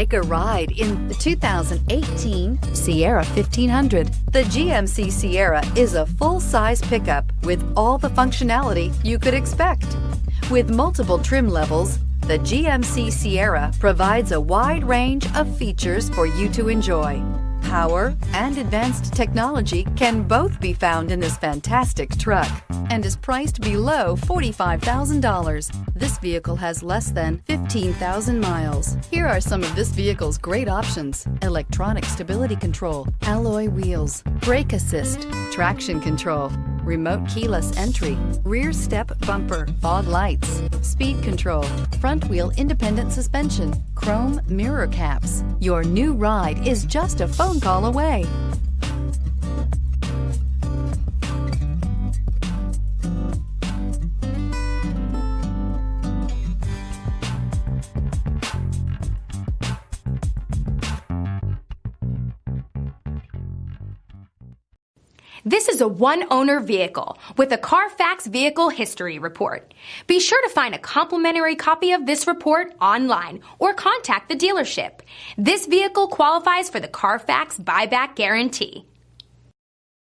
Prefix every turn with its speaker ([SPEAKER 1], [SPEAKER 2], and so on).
[SPEAKER 1] Take a ride in the 2018 Sierra 1500. The GMC Sierra is a full-size pickup with all the functionality you could expect. With multiple trim levels, the GMC Sierra provides a wide range of features for you to enjoy. Power and advanced technology can both be found in this fantastic truck and is priced below $45,000. This vehicle has less than 15,000 miles. Here are some of this vehicle's great options: electronic stability control, alloy wheels, brake assist, traction control, remote keyless entry, rear step bumper, fog lights, speed control, front wheel independent suspension, chrome mirror caps. Your new ride is just a phone call away.
[SPEAKER 2] This is a one-owner vehicle with a Carfax Vehicle History Report. Be sure to find a complimentary copy of this report online or contact the dealership. This vehicle qualifies for the Carfax Buyback Guarantee.